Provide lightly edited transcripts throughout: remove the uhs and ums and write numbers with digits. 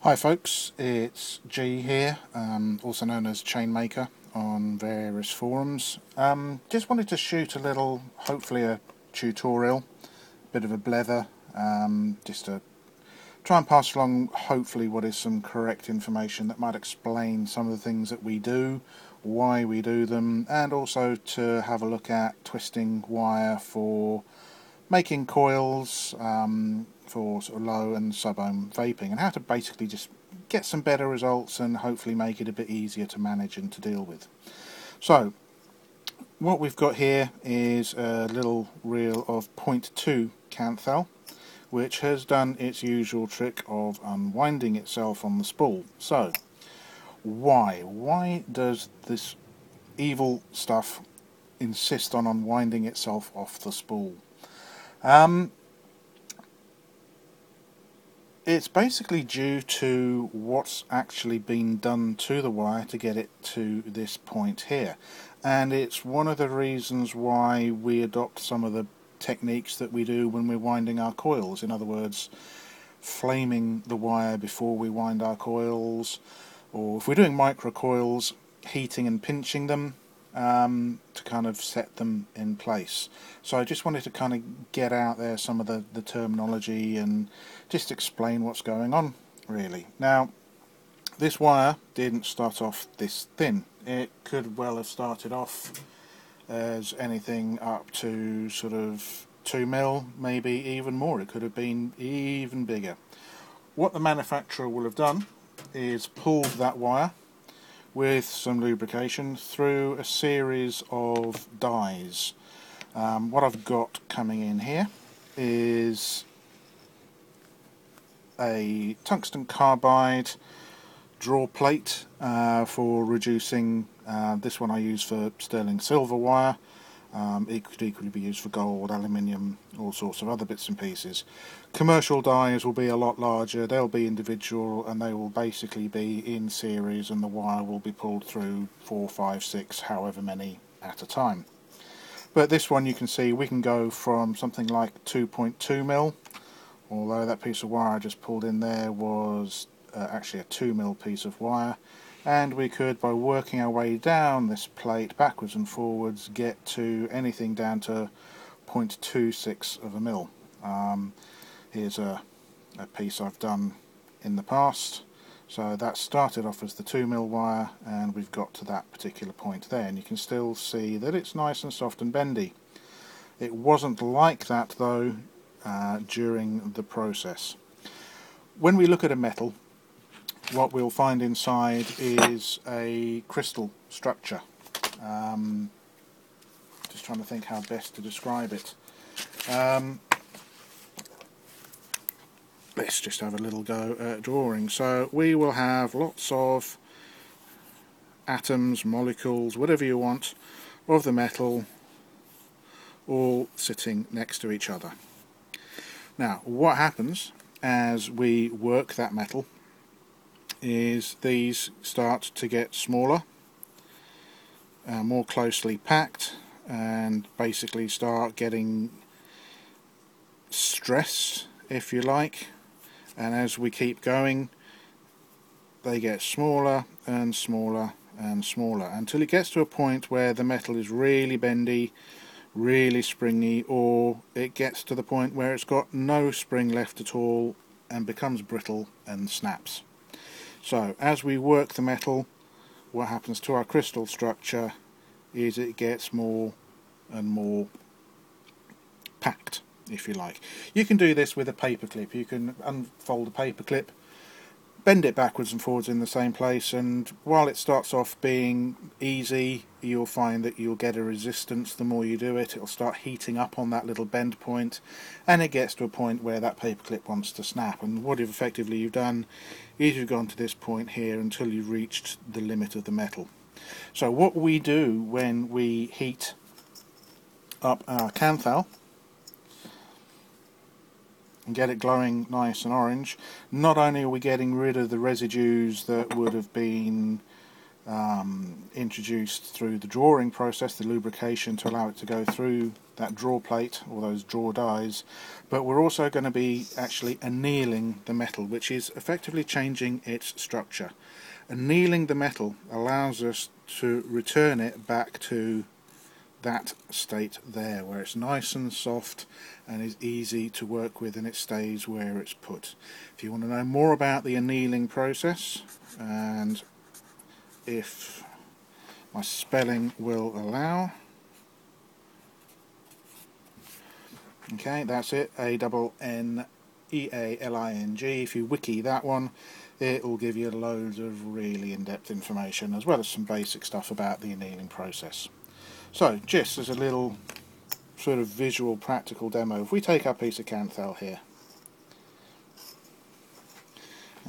Hi folks, it's G here, also known as Chainmaker on various forums. Just wanted to shoot a little, hopefully a tutorial, bit of a blether, just to try and pass along hopefully what is some correct information that might explain some of the things that we do, why we do them, and also to have a look at twisting wire for making coils for sort of low and sub-ohm vaping, and how to basically just get some better results and hopefully make it a bit easier to manage and to deal with. So what we've got here is a little reel of 0.2 Kanthal, which has done its usual trick of unwinding itself on the spool. So why does this evil stuff insist on unwinding itself off the spool? It's basically due to what's actually been done to the wire to get it to this point here, and it's one of the reasons why we adopt some of the techniques that we do when we're winding our coils. In other words, flaming the wire before we wind our coils, or if we're doing micro coils, heating and pinching them to kind of set them in place. So I just wanted to kind of get out there some of the terminology and just explain what's going on, really. Now, this wire didn't start off this thin. It could well have started off as anything up to sort of 2 mil, maybe even more. It could have been even bigger. What the manufacturer will have done is pulled that wire with some lubrication through a series of dies. What I've got coming in here is a tungsten carbide draw plate for reducing. This one I use for sterling silver wire. It could equally be used for gold, aluminium, all sorts of other bits and pieces. Commercial dies will be a lot larger, they'll be individual, and they will basically be in series, and the wire will be pulled through 4, 5, 6, however many at a time. But this one, you can see we can go from something like 2.2 mil, although that piece of wire I just pulled in there was actually a 2 mil piece of wire, and we could, by working our way down this plate backwards and forwards, get to anything down to 0.26 of a mil. Here's a piece I've done in the past. So that started off as the 2 mil wire, and we've got to that particular point there, and you can still see that it's nice and soft and bendy. It wasn't like that though during the process. When we look at a metal, what we'll find inside is a crystal structure. Just trying to think how best to describe it. Let's just have a little go at drawing. So we will have lots of atoms, molecules, whatever you want, of the metal, all sitting next to each other. Now, what happens as we work that metal is these start to get smaller, more closely packed, and basically start getting stress, if you like, and as we keep going they get smaller and smaller and smaller until it gets to a point where the metal is really bendy, really springy, or it gets to the point where it's got no spring left at all and becomes brittle and snaps. So as we work the metal, what happens to our crystal structure is it gets more and more packed, if you like. You can do this with a paper clip. You can unfold a paper clip, bend it backwards and forwards in the same place, and while it starts off being easy, you'll find that you'll get a resistance. The more you do it, it'll start heating up on that little bend point, and it gets to a point where that paper clip wants to snap. And what you've done is you've gone to this point here until you've reached the limit of the metal. So what we do when we heat up our Kanthal and get it glowing nice and orange, not only are we getting rid of the residues that would have been introduced through the drawing process, the lubrication to allow it to go through that draw plate or those draw dies, but we're also going to be actually annealing the metal, which is effectively changing its structure. Annealing the metal allows us to return it back to that state there, where it's nice and soft and is easy to work with, and it stays where it's put. If you want to know more about the annealing process, and if my spelling will allow, okay, that's it, Annealing. If you wiki that one, it will give you loads of really in-depth information, as well as some basic stuff about the annealing process. So, just as a little sort of visual practical demo, if we take our piece of Kanthal here,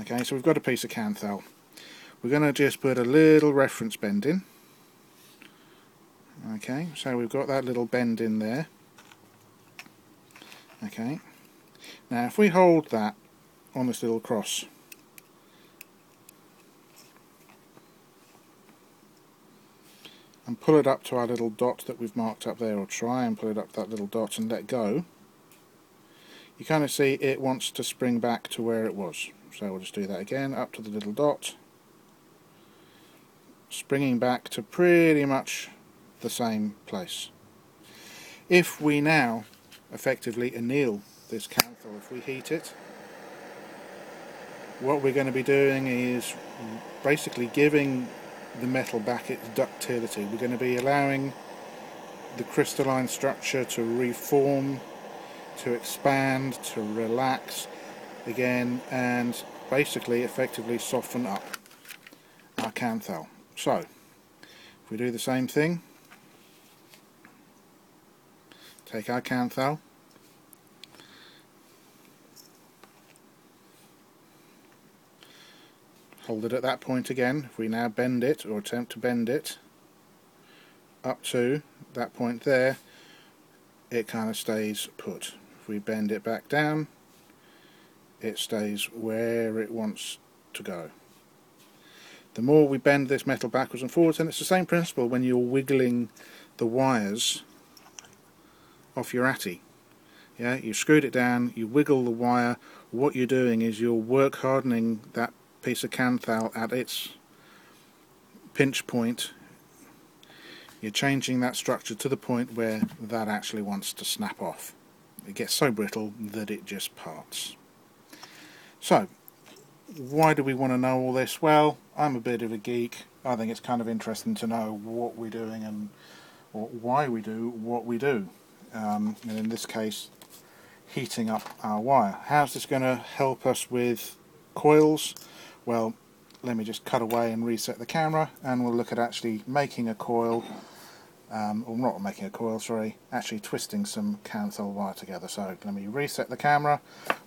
okay, so we've got a piece of Kanthal. We're going to just put a little reference bend in. Okay, so we've got that little bend in there. Okay, now if we hold that on this little cross, and pull it up to our little dot that we've marked up there, or try and pull it up to that little dot and let go, you kind of see it wants to spring back to where it was. So we'll just do that again, up to the little dot, springing back to pretty much the same place. If we now effectively anneal this Kanthal, if we heat it, what we're going to be doing is basically giving the metal back its ductility. We're going to be allowing the crystalline structure to reform, to expand, to relax again, and basically effectively soften up our Kanthal. So, if we do the same thing, take our Kanthal, hold it at that point again. If we now bend it, or attempt to bend it up to that point there, it kind of stays put. If we bend it back down, it stays where it wants to go. The more we bend this metal backwards and forwards, and it's the same principle when you're wiggling the wires off your atty. Yeah, you screwed it down, you wiggle the wire. What you're doing is you're work hardening that piece of Kanthal at its pinch point. You're changing that structure to the point where that actually wants to snap off. It gets so brittle that it just parts. So, why do we want to know all this? Well, I'm a bit of a geek. I think it's kind of interesting to know what we're doing and or why we do what we do. And in this case, heating up our wire. How's this going to help us with coils? Well, let me just cut away and reset the camera, and we'll look at actually making a coil, or not making a coil, sorry, actually twisting some Kanthal wire together. So let me reset the camera.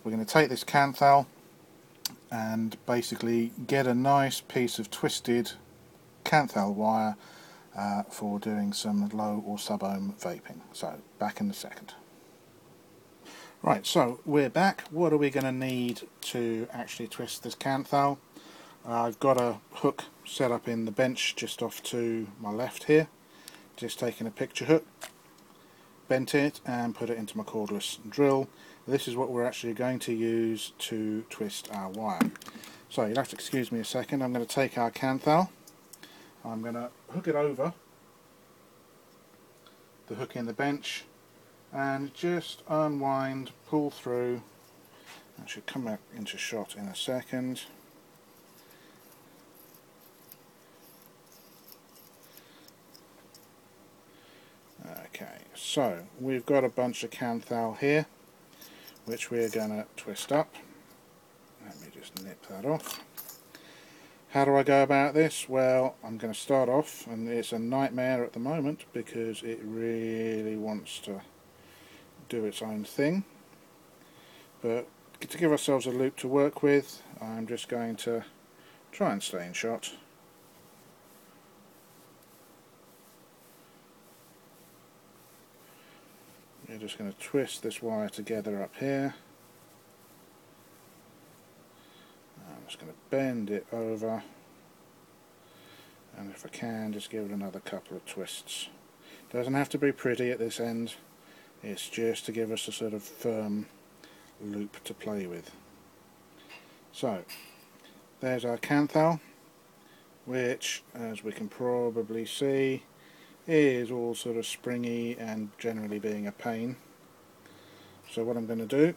We're going to take this Kanthal and basically get a nice piece of twisted Kanthal wire for doing some low or sub-ohm vaping. So back in a second. Right, so we're back. What are we going to need to actually twist this Kanthal? I've got a hook set up in the bench just off to my left here. Just taking a picture hook, bent it and put it into my cordless drill. This is what we're actually going to use to twist our wire. So you'll have to excuse me a second. I'm going to take our Kanthal, I'm going to hook it over the hook in the bench and just unwind, pull through. That should come back into shot in a second. Okay, so we've got a bunch of Kanthal here which we're going to twist up. Let me just nip that off. How do I go about this? Well, I'm going to start off, and it's a nightmare at the moment because it really wants to do its own thing. But to give ourselves a loop to work with, I'm just going to try and stay in shot. You're just going to twist this wire together up here. I'm just going to bend it over and if I can, just give it another couple of twists. Doesn't have to be pretty at this end, it's just to give us a sort of firm loop to play with. So there's our Kanthal, which, as we can probably see, is all sort of springy and generally being a pain. So what I'm going to do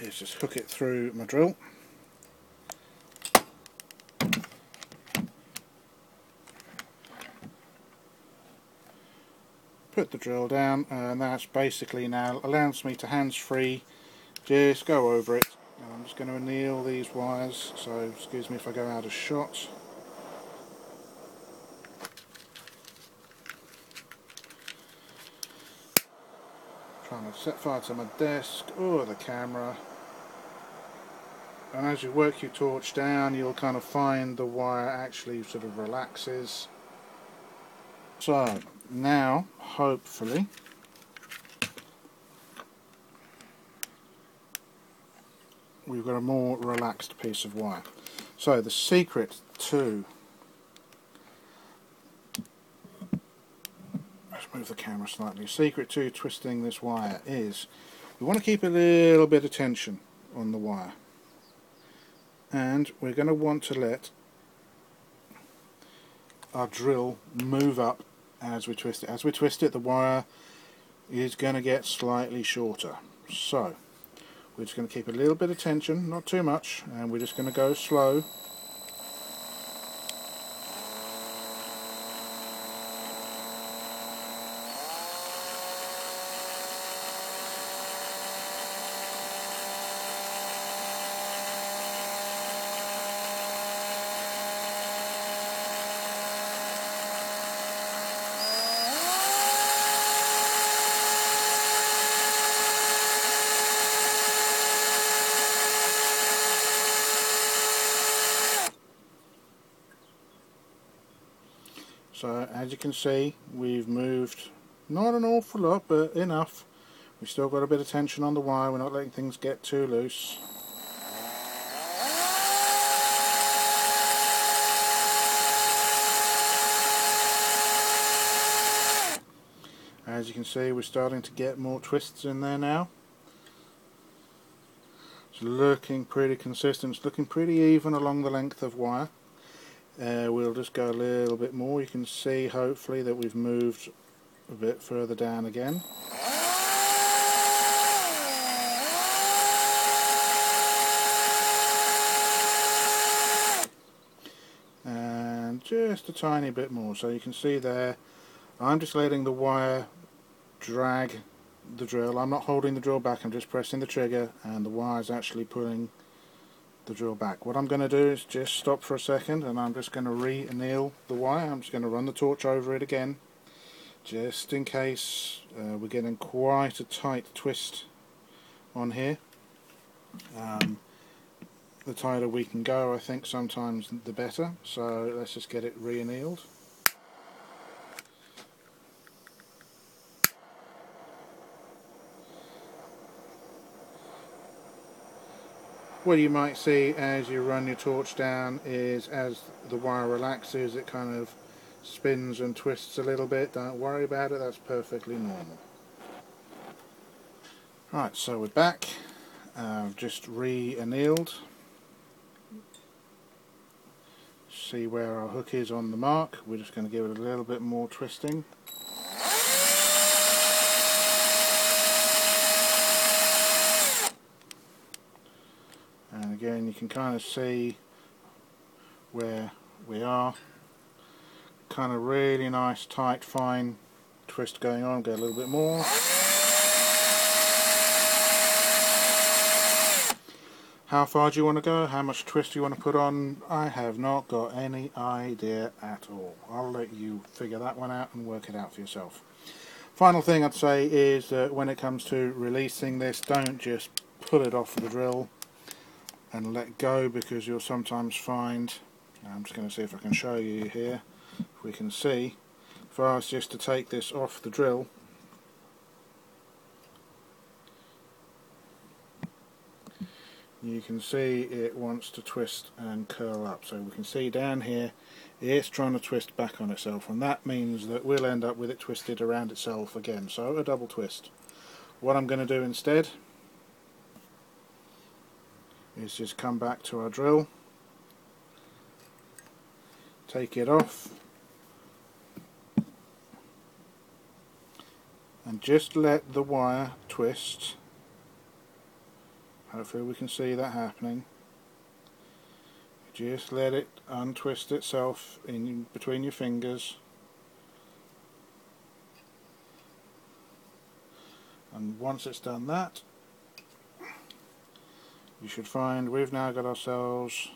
is just hook it through my drill. Put the drill down, and that's basically now allows me to hands-free just go over it. And I'm just going to anneal these wires, so excuse me if I go out of shot. Trying to set fire to my desk or the camera. And as you work your torch down, you'll kind of find the wire actually sort of relaxes. So now, hopefully, we've got a more relaxed piece of wire. So the secret to, let's move the camera slightly, secret to twisting this wire is we want to keep a little bit of tension on the wire, and we're going to want to let our drill move up as we twist it. As we twist it, the wire is going to get slightly shorter. So we're just going to keep a little bit of tension, not too much, and we're just going to go slow. So as you can see, we've moved not an awful lot, but enough. We've still got a bit of tension on the wire, we're not letting things get too loose. As you can see, we're starting to get more twists in there now. It's looking pretty consistent, it's looking pretty even along the length of wire. We'll just go a little bit more. You can see hopefully that we've moved a bit further down again. And just a tiny bit more. So you can see there, I'm just letting the wire drag the drill. I'm not holding the drill back, I'm just pressing the trigger and the wire is actually pulling the drill back. What I'm going to do is just stop for a second and I'm just going to re-anneal the wire. I'm just going to run the torch over it again, just in case we're getting quite a tight twist on here. The tighter we can go, I think sometimes the better, so let's just get it re-annealed. What you might see as you run your torch down is as the wire relaxes it kind of spins and twists a little bit. Don't worry about it, that's perfectly normal. Right, so we're back. I've just re-annealed. See where our hook is on the mark. We're just going to give it a little bit more twisting. And again, you can kind of see where we are. Kind of really nice, tight, fine twist going on. Go a little bit more. How far do you want to go? How much twist do you want to put on? I have not got any idea at all. I'll let you figure that one out and work it out for yourself. Final thing I'd say is that when it comes to releasing this, don't just pull it off the drill and let go, because you'll sometimes find, I'm just going to see if I can show you here, if we can see, if I was just to take this off the drill, you can see it wants to twist and curl up. So we can see down here it's trying to twist back on itself, and that means that we'll end up with it twisted around itself again, so a double twist. What I'm going to do instead is just come back to our drill, take it off, and just let the wire twist. Hopefully we can see that happening. Just let it untwist itself in between your fingers, and once it's done that, you should find we've now got ourselves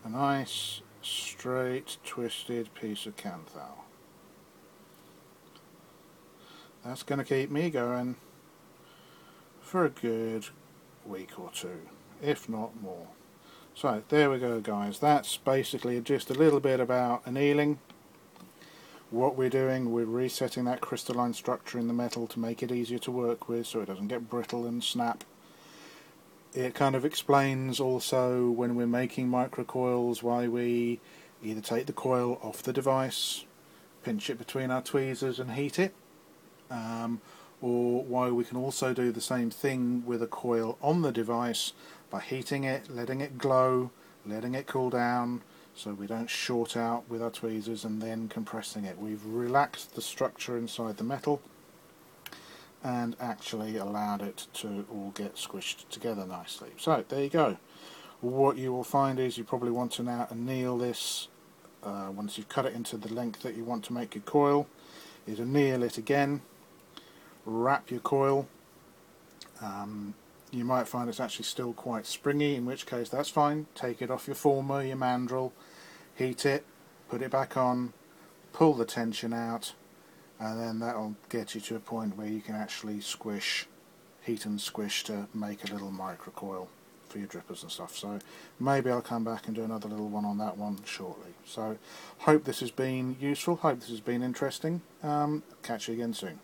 a nice straight twisted piece of Kanthal. That's going to keep me going for a good week or two, if not more. So there we go, guys. That's basically just a little bit about annealing. What we're doing, we're resetting that crystalline structure in the metal to make it easier to work with so it doesn't get brittle and snap. It kind of explains also when we're making microcoils why we either take the coil off the device, pinch it between our tweezers and heat it, or why we can also do the same thing with a coil on the device by heating it, letting it glow, letting it cool down so we don't short out with our tweezers, and then compressing it. We've relaxed the structure inside the metal and actually allowed it to all get squished together nicely. So there you go. What you will find is you probably want to now anneal this once you've cut it into the length that you want to make your coil, is anneal it again, wrap your coil. You might find it's actually still quite springy, in which case that's fine. Take it off your former, your mandrel, heat it, put it back on, pull the tension out, and then that'll get you to a point where you can actually squish, heat and squish to make a little microcoil for your drippers and stuff. So maybe I'll come back and do another little one on that one shortly. So hope this has been useful, hope this has been interesting. Catch you again soon.